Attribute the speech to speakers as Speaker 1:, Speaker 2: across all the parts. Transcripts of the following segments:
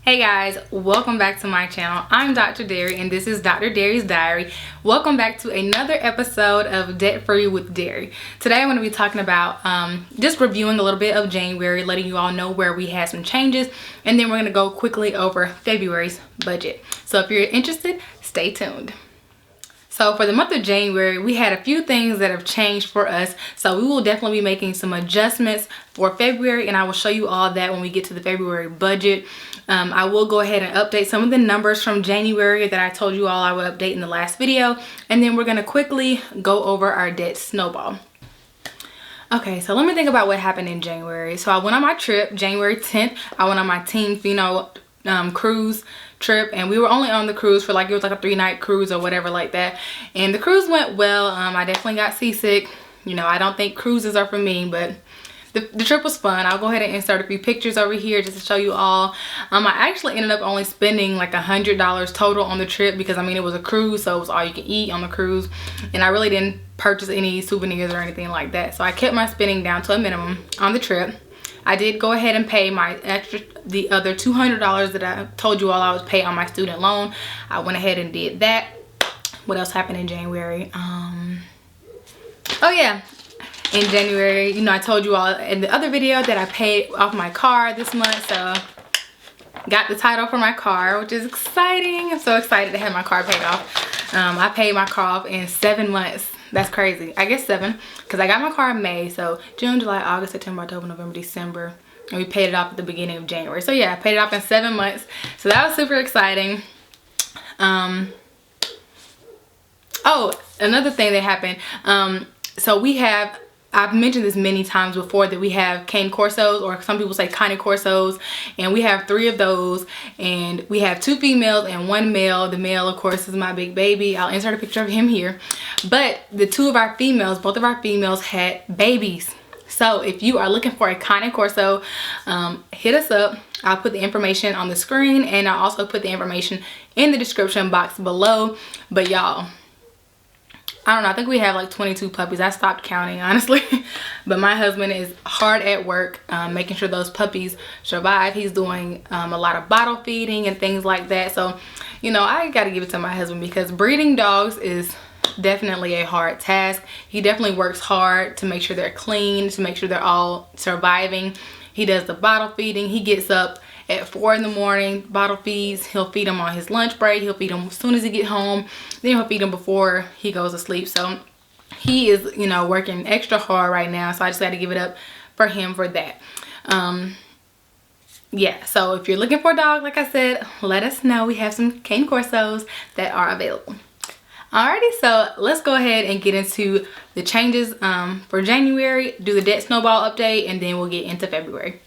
Speaker 1: Hey guys, welcome back to my channel. I'm Dr. Derri and this is Dr. Derri's Diary. Welcome back to another episode of Debt Free with Derri. Today I'm going to be talking about just reviewing a little bit of January, letting you all know where we had some changes, and then we're going to go quickly over February's budget. So if you're interested, stay tuned. So for the month of January, we had a few things that have changed for us. So we will definitely be making some adjustments for February, and I will show you all that when we get to the February budget. I will go ahead and update some of the numbers from January that I told you all I would update in the last video. And then we're going to quickly go over our debt snowball. Okay, so let me think about what happened in January. So I went on my trip, January 10th. I went on my Team Pheno cruise trip, and we were only on the cruise for it was like a 3-night cruise or whatever like that, and the cruise went well. I definitely got seasick. I don't think cruises are for me, but the trip was fun. I'll go ahead and insert a few pictures over here just to show you all. I actually ended up only spending like $100 total on the trip because it was a cruise, so it was all you can eat on the cruise, and I really didn't purchase any souvenirs or anything like that, so I kept my spending down to a minimum on the trip. I did go ahead and pay the other $200 that I told you all I was pay on my student loan. I went ahead and did that. What else happened in January? Oh yeah, in January, I told you all in the other video that I paid off my car this month. So got the title for my car, which is exciting. I'm so excited to have my car paid off. I paid my car off in 7 months. That's crazy. I guess 7, because I got my car in May. So June, July, August, September, October, November, December, and we paid it off at the beginning of January. So yeah, I paid it off in 7 months. So that was super exciting. Oh, another thing that happened. So I've mentioned this many times before that we have cane corsos, or some people say cane corsos, and we have 3 of those, and we have 2 females and 1 male. The male, of course, is my big baby. I'll insert a picture of him here. But both of our females had babies. So if you are looking for a cane corso, hit us up. I'll put the information on the screen, and I'll also put the information in the description box below. But y'all, I don't know, I think we have like 22 puppies. I stopped counting, honestly. But my husband is hard at work making sure those puppies survive. He's doing a lot of bottle feeding and things like that. So, I gotta give it to my husband, because breeding dogs is definitely a hard task. He definitely works hard to make sure they're clean, to make sure they're all surviving. He does the bottle feeding. He gets up at 4 in the morning, bottle feeds. He'll feed them on his lunch break. He'll feed them as soon as he get home. Then he'll feed them before he goes to sleep. So he is, working extra hard right now. So I just got to give it up for him for that. Yeah, so if you're looking for a dog, like I said, let us know. We have some cane corsos that are available. Alrighty, so let's go ahead and get into the changes for January, do the debt snowball update, and then we'll get into February.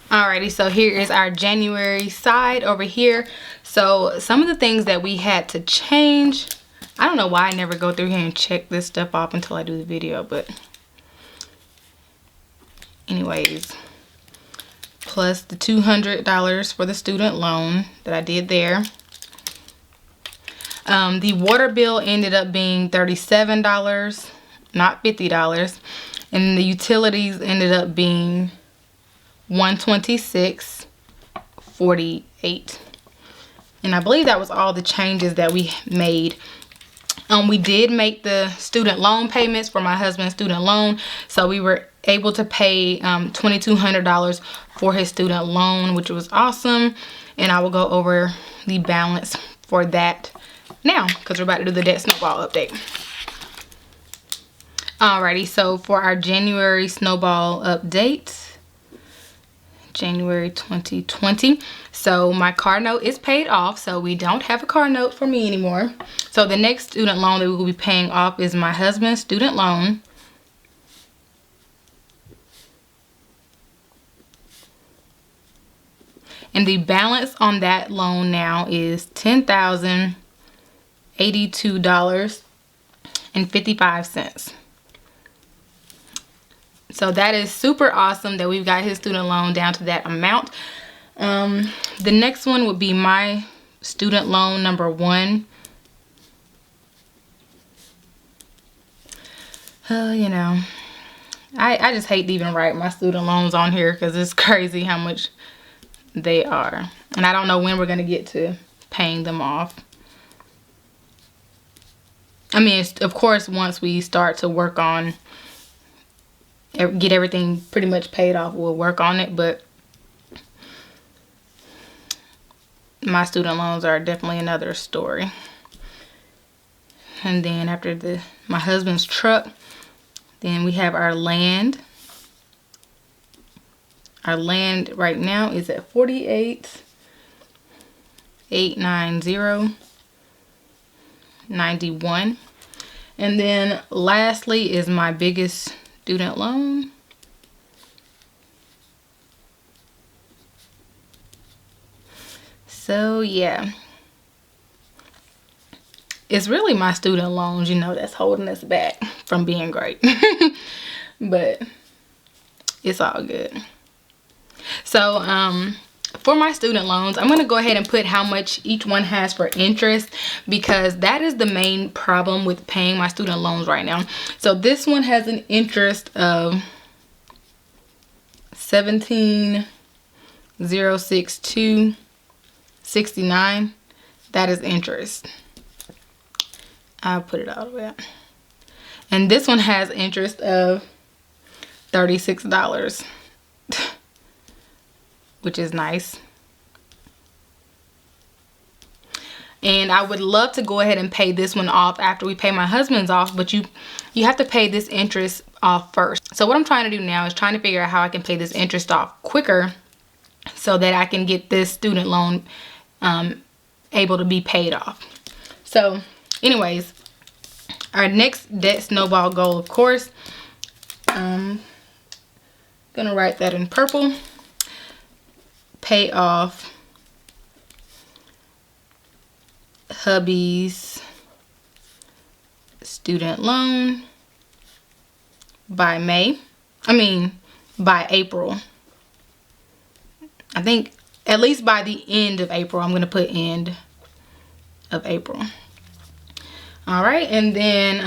Speaker 1: Alrighty, so here is our January side over here. So some of the things that we had to change, I don't know why I never go through here and check this stuff off until I do the video, but anyways, plus the $200 for the student loan that I did there. The water bill ended up being $37, not $50, and the utilities ended up being $126.48, and I believe that was all the changes that we made. We did make the student loan payments for my husband's student loan, so we were able to pay $2,200 for his student loan, which was awesome. And I will go over the balance for that now, because we're about to do the debt snowball update. Alrighty, so for our January snowball update, January 2020. So my car note is paid off, so we don't have a car note for me anymore. So the next student loan that we will be paying off is my husband's student loan. And the balance on that loan now is $10,082.55. So that is super awesome that we've got his student loan down to that amount. The next one would be my student loan number 1. I just hate to even write my student loans on here because it's crazy how much they are. And I don't know when we're going to get to paying them off. I mean, of course, once we start to work on, get everything pretty much paid off, we'll work on it. But my student loans are definitely another story. And then after my husband's truck, then we have our land. Our land right now is at $48,890.91. And then lastly is my biggest student loan. So yeah, it's really my student loans, you know, that's holding us back from being great. But it's all good. So for my student loans, I'm going to go ahead and put how much each one has for interest, because that is the main problem with paying my student loans right now. So this one has an interest of $17,062.69. That is interest. I'll put it all the way up. And this one has interest of $36, which is nice. And I would love to go ahead and pay this one off after we pay my husband's off, but you have to pay this interest off first. So what I'm trying to do now is trying to figure out how I can pay this interest off quicker so that I can get this student loan able to be paid off. So anyways, our next debt snowball goal, of course, I'm gonna write that in purple. Pay off hubby's student loan by by April. I think at least by the end of April. I'm gonna put end of April. All right, and then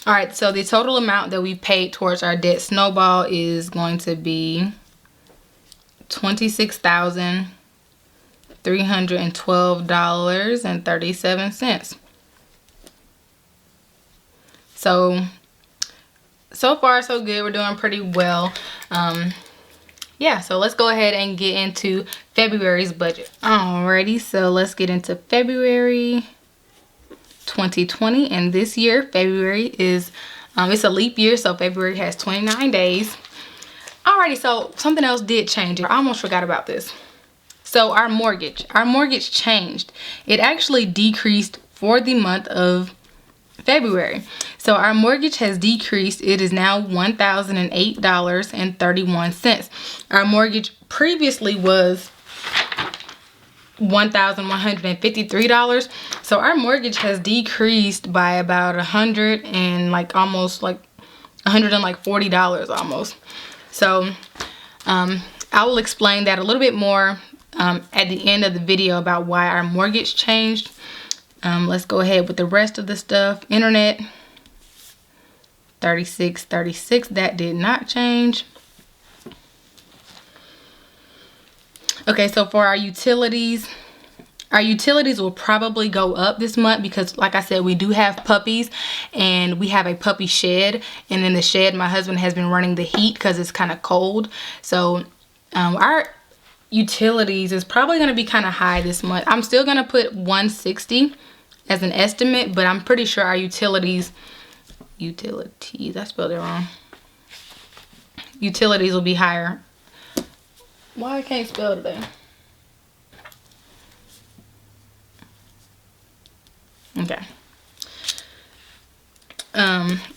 Speaker 1: all right, so the total amount that we paid towards our debt snowball is going to be $26,312.37. So far so good. We're doing pretty well. Yeah, so let's go ahead and get into February's budget. Alrighty, so let's get into February 2020. And this year, February is, it's a leap year, so February has 29 days. Alrighty, so something else did change. I almost forgot about this. So our mortgage changed. It actually decreased for the month of February. So our mortgage has decreased. It is now $1,008.31. Our mortgage previously was $1,153. So our mortgage has decreased by about $140 almost. So I will explain that a little bit more at the end of the video about why our mortgage changed. Let's go ahead with the rest of the stuff. Internet, $36.36. That did not change. Okay, so for our utilities will probably go up this month because, like I said, we do have puppies and we have a puppy shed. And in the shed, my husband has been running the heat because it's kind of cold. So our utilities is probably going to be kind of high this month. I'm still going to put $160 as an estimate, but I'm pretty sure our utilities, I spelled it wrong. Utilities will be higher. Why I can't spell today? Okay.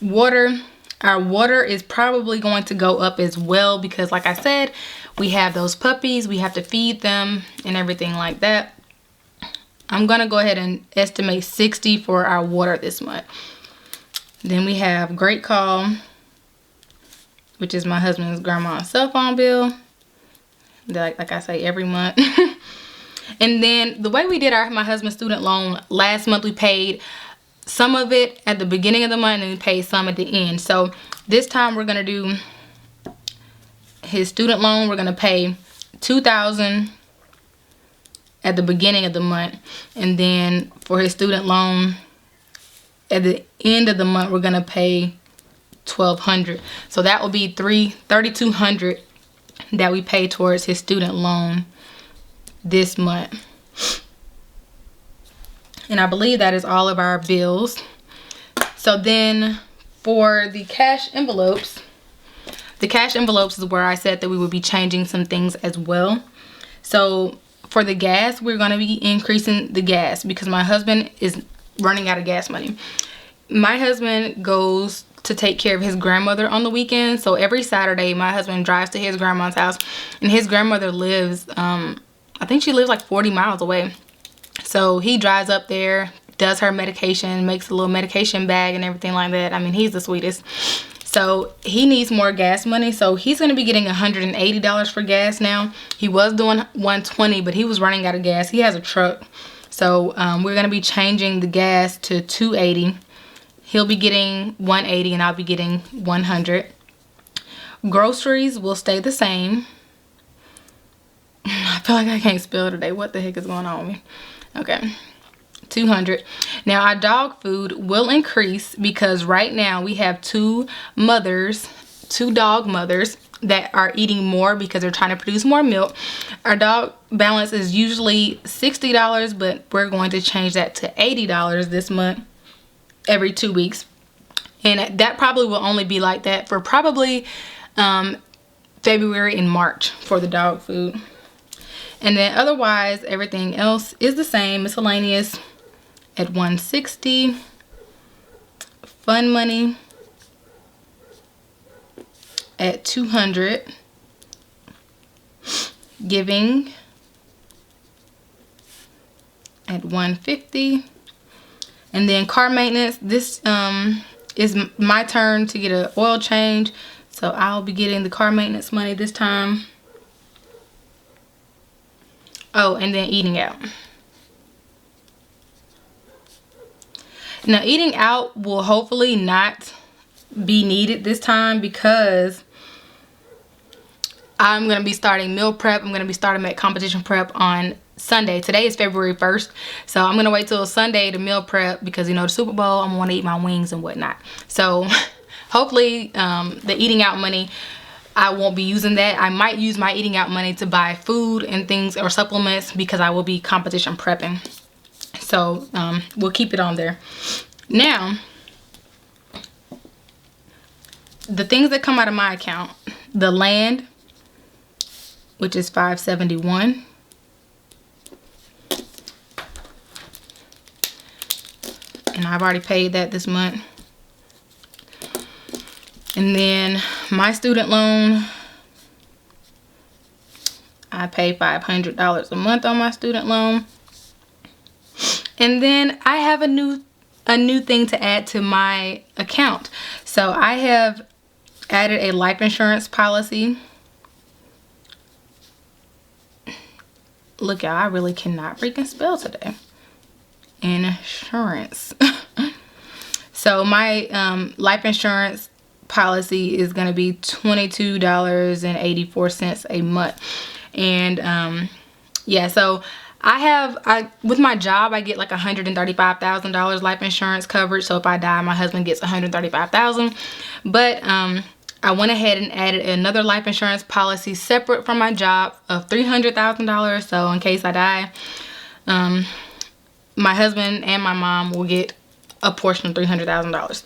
Speaker 1: Water. Our water is probably going to go up as well because, like I said, we have those puppies. We have to feed them and everything like that. I'm going to go ahead and estimate $60 for our water this month. Then we have Great Call, which is my husband's grandma's cell phone bill. Like I say, every month. And then the way we did my husband's student loan, last month we paid some of it at the beginning of the month and we paid some at the end. So this time we're going to do his student loan. We're going to pay $2,000 at the beginning of the month, and then for his student loan at the end of the month we're gonna pay $1,200. So that will be $3,200 that we pay towards his student loan this month. And I believe that is all of our bills. So then for the cash envelopes is where I said that we would be changing some things as well. So for the gas, we're going to be increasing the gas because my husband is running out of gas money. My husband goes to take care of his grandmother on the weekend. So every Saturday, my husband drives to his grandma's house, and his grandmother lives, I think she lives like 40 miles away. So he drives up there, does her medication, makes a little medication bag and everything like that. I mean, he's the sweetest. So he needs more gas money. So he's going to be getting $180 for gas now. He was doing $120, but he was running out of gas. He has a truck. So we're going to be changing the gas to $280. He'll be getting $180 and I'll be getting $100. Groceries will stay the same. I feel like I can't spell today. What the heck is going on with me? Okay. $200. Now our dog food will increase because right now we have two dog mothers that are eating more because they're trying to produce more milk. Our dog balance is usually $60, but we're going to change that to $80 this month, every 2 weeks. And that probably will only be like that for probably February and March for the dog food. And then otherwise everything else is the same, miscellaneous at $160. Fun money at $200. Giving at $150. And then car maintenance, this is my turn to get an oil change, so I'll be getting the car maintenance money this time. Oh, and then eating out. Now eating out will hopefully not be needed this time because I'm going to be starting meal prep. I'm going to be starting at competition prep on Sunday. Today is February 1st. So I'm going to wait till Sunday to meal prep because, you know, the Super Bowl, I'm going to want to eat my wings and whatnot. So hopefully the eating out money, I won't be using that. I might use my eating out money to buy food and things or supplements because I will be competition prepping. So we'll keep it on there. Now, the things that come out of my account, the land, which is $571. And I've already paid that this month. And then my student loan, I pay $500 a month on my student loan. And then I have a new thing to add to my account. So I have added a life insurance policy. Look, y'all, I really cannot freaking spell today. Insurance. So my life insurance policy is going to be $22.84 a month. And yeah, so with my job, I get like $135,000 life insurance coverage. So if I die, my husband gets $135,000. But I went ahead and added another life insurance policy separate from my job of $300,000. So in case I die, my husband and my mom will get a portion of $300,000.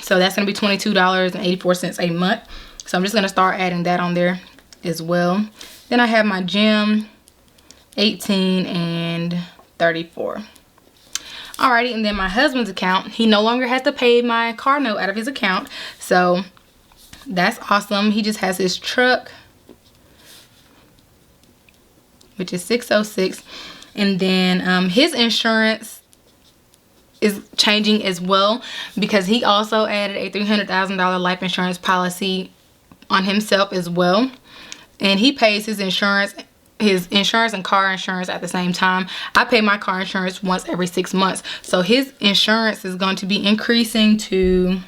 Speaker 1: So that's going to be $22.84 a month. So I'm just going to start adding that on there as well. Then I have my gym, $18 and $34. Alrighty, and then my husband's account, he no longer has to pay my car note out of his account. So that's awesome. He just has his truck, which is $606. And then his insurance is changing as well because he also added a $300,000 life insurance policy on himself as well. And he pays his insurance and car insurance at the same time. I pay my car insurance once every 6 months. So his insurance is going to be increasing to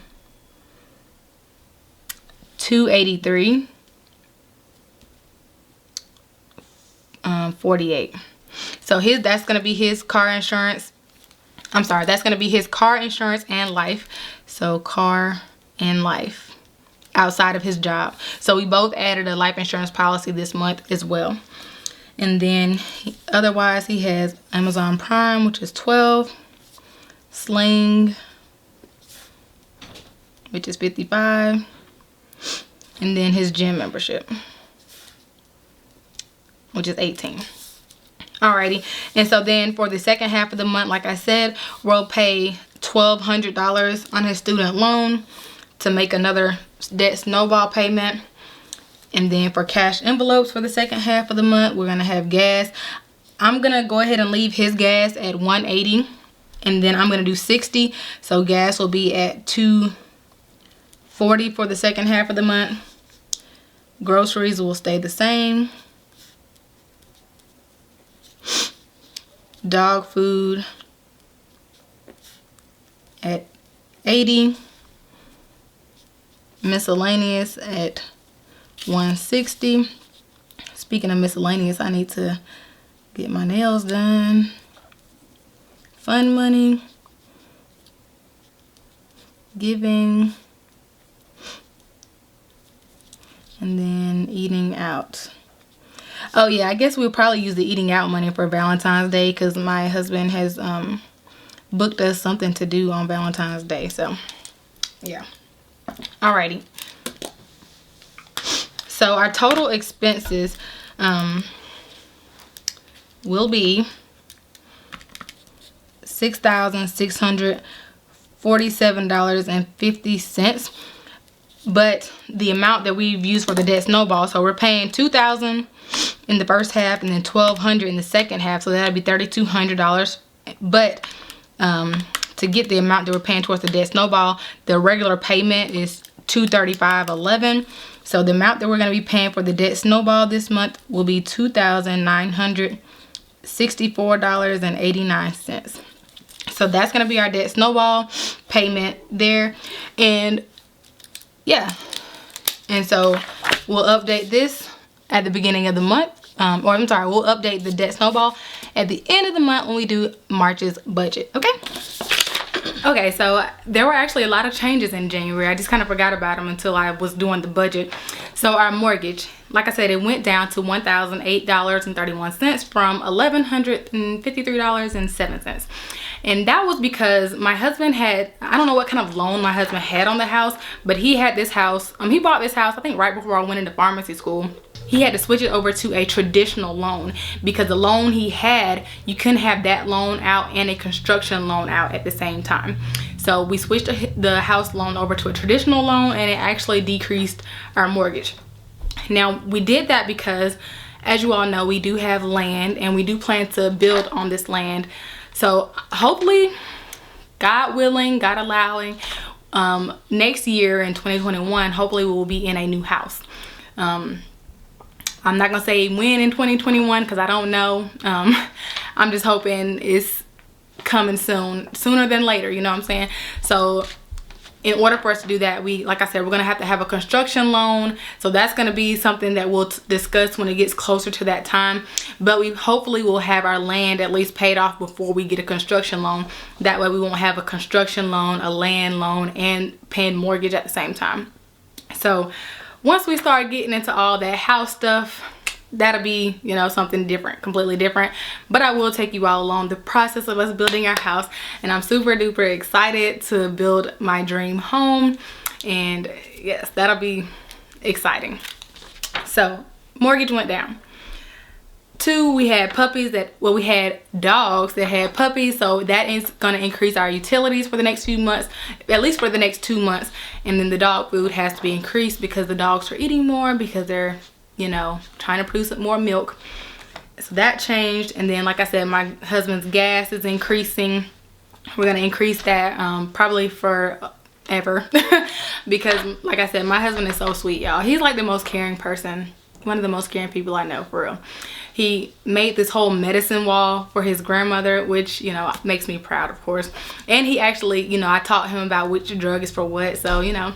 Speaker 1: $283 $48. So that's gonna be his car insurance. I'm sorry, that's gonna be his car insurance and life. So car and life outside of his job. So we both added a life insurance policy this month as well. And then otherwise he has Amazon Prime, which is $12, Sling, which is $55, and then his gym membership, which is $18. Alrighty, and so then for the second half of the month, like I said, we'll pay $1,200 on his student loan to make another debt snowball payment. And then for cash envelopes for the second half of the month, we're gonna have gas. I'm gonna go ahead and leave his gas at $180, and then I'm gonna do 60. So gas will be at $240 for the second half of the month. Groceries will stay the same. Dog food at $80. Miscellaneous at $160. Speaking of miscellaneous, I need to get my nails done. Fun money, giving, and then eating out. Oh yeah, I guess we'll probably use the eating out money for Valentine's Day, because my husband has booked us something to do on Valentine's Day. So yeah. Alrighty. So our total expenses will be $6,647.50. But the amount that we've used for the debt snowball, so we're paying $2,000 in the first half and then $1,200 in the second half, so that'll be $3,200. But to get the amount that we're paying towards the debt snowball, the regular payment is $235.11. So the amount that we're going to be paying for the debt snowball this month will be $2,964.89. So that's going to be our debt snowball payment there. And yeah, and so we'll update this at the beginning of the month, or I'm sorry, we'll update the debt snowball at the end of the month when we do March's budget. Okay, so there were actually a lot of changes in January. I just kind of forgot about them until I was doing the budget. So our mortgage, like I said, it went down to $1,008.31 from $1,153.07. And that was because my husband had, I don't know what kind of loan my husband had on the house, but he had this house, he bought this house, I think right before I went into pharmacy school. He had to switch it over to a traditional loan because the loan he had, you couldn't have that loan out and a construction loan out at the same time. So we switched the house loan over to a traditional loan, and it actually decreased our mortgage. Now we did that because, as you all know, we do have land and we do plan to build on this land. So hopefully, God willing, God allowing, next year in 2021, hopefully we will be in a new house. I'm not gonna say when in 2021 because I don't know. I'm just hoping it's coming sooner than later, you know what I'm saying? So in order for us to do that, like I said, we're gonna have to have a construction loan. So that's gonna be something that we'll discuss when it gets closer to that time. But we hopefully will have our land at least paid off before we get a construction loan. That way we won't have a construction loan, a land loan, and paying mortgage at the same time. So once we start getting into all that house stuff, that'll be, you know, something different, completely different. But I will take you all along the process of us building our house, and I'm super duper excited to build my dream home. And yes, that'll be exciting. So mortgage went down. 2, we had puppies we had dogs that had puppies, so that is going to increase our utilities for the next few months, at least for the next 2 months. And then the dog food has to be increased because the dogs are eating more, because they're, you know, trying to produce more milk. So that changed. And then, like I said, my husband's gas is increasing. We're going to increase that probably forever because, like I said, my husband is so sweet, y'all. He's like the most caring person, one of the most caring people I know, for real. He made this whole medicine wall for his grandmother, which, you know, makes me proud, of course. And he actually, you know, I taught him about which drug is for what. So, you know,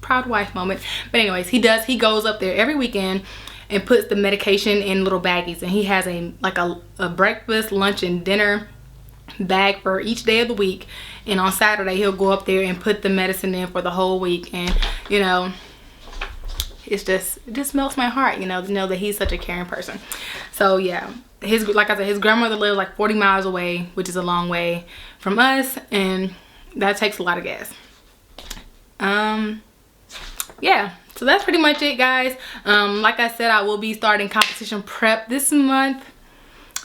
Speaker 1: proud wife moment. But anyways, he goes up there every weekend and puts the medication in little baggies, and he has a breakfast, lunch, and dinner bag for each day of the week. And on Saturday he'll go up there and put the medicine in for the whole week. And you know, it just melts my heart, you know, to know that he's such a caring person. So yeah, like I said, his grandmother lives like 40 miles away, which is a long way from us, and that takes a lot of gas. Yeah, so that's pretty much it, guys. Like I said, I will be starting competition prep this month,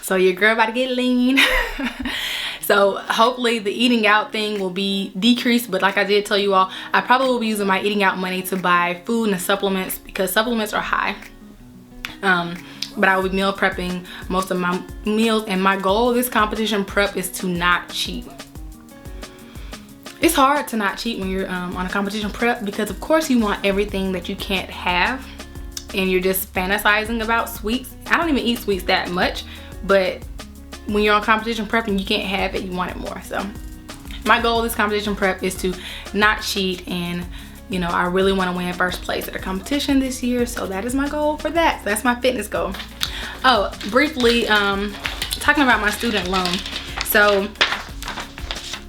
Speaker 1: so your girl about to get lean. So hopefully the eating out thing will be decreased, but like I did tell you all, I probably will be using my eating out money to buy food and supplements, because supplements are high. But I will be meal prepping most of my meals, and my goal of this competition prep is to not cheat. It's hard to not cheat when you're on a competition prep, because of course you want everything that you can't have, and you're just fantasizing about sweets. I don't even eat sweets that much, but when you're on competition prep and you can't have it, you want it more. So my goal of this competition prep is to not cheat, and you know, I really want to win first place at a competition this year, so that is my goal for that. So that's my fitness goal. Oh, briefly, talking about my student loan. So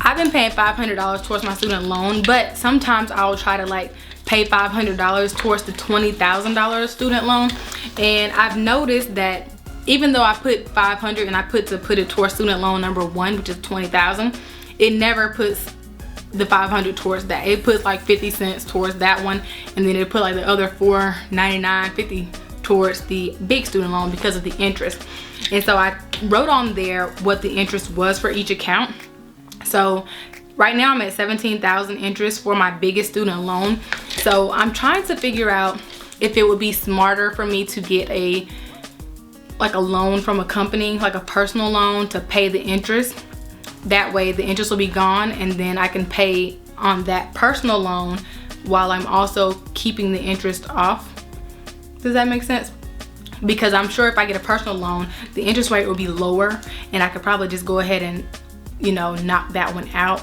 Speaker 1: I've been paying $500 towards my student loan, but sometimes I'll try to like pay $500 towards the $20,000 student loan. And I've noticed that even though I put $500 and I put it towards student loan number 1, which is $20,000, it never puts the $500 towards that. It puts like 50 cents towards that one, and then it put like the other $4.99.50 towards the big student loan because of the interest. And so I wrote on there what the interest was for each account. So right now I'm at $17,000 interest for my biggest student loan. So I'm trying to figure out if it would be smarter for me to get a loan from a company, like a personal loan, to pay the interest. That way the interest will be gone, and then I can pay on that personal loan while I'm also keeping the interest off. Does that make sense? Because I'm sure if I get a personal loan, the interest rate will be lower, and I could probably just go ahead and, you know, knock that one out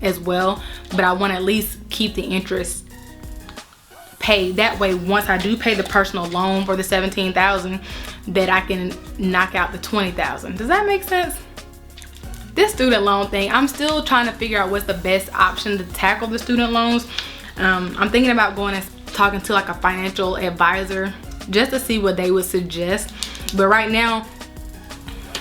Speaker 1: as well. But I want to at least keep the interest paid. That way, once I do pay the personal loan for the $17,000, that I can knock out the $20,000. Does that make sense? This student loan thing, I'm still trying to figure out what's the best option to tackle the student loans. I'm thinking about going and talking to like a financial advisor just to see what they would suggest. But right now,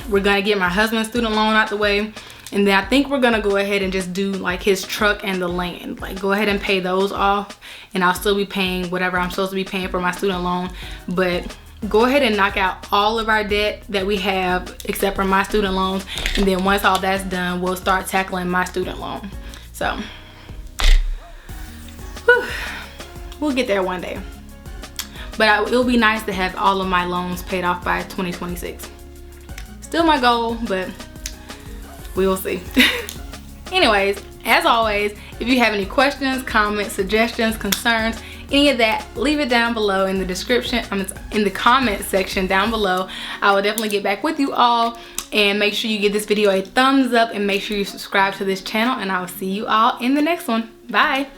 Speaker 1: we're gonna get my husband's student loan out the way, and then I think we're gonna go ahead and just do like his truck and the land. Like go ahead and pay those off, and I'll still be paying whatever I'm supposed to be paying for my student loan. But go ahead and knock out all of our debt that we have except for my student loans, and then once all that's done, we'll start tackling my student loan. So whew, we'll get there one day. But it'll be nice to have all of my loans paid off by 2026. Still my goal, but we will see. Anyways, as always, if you have any questions, comments, suggestions, concerns, any of that, leave it down below in the description, in the comment section down below. I will definitely get back with you all, and make sure you give this video a thumbs up, and make sure you subscribe to this channel, and I will see you all in the next one. Bye.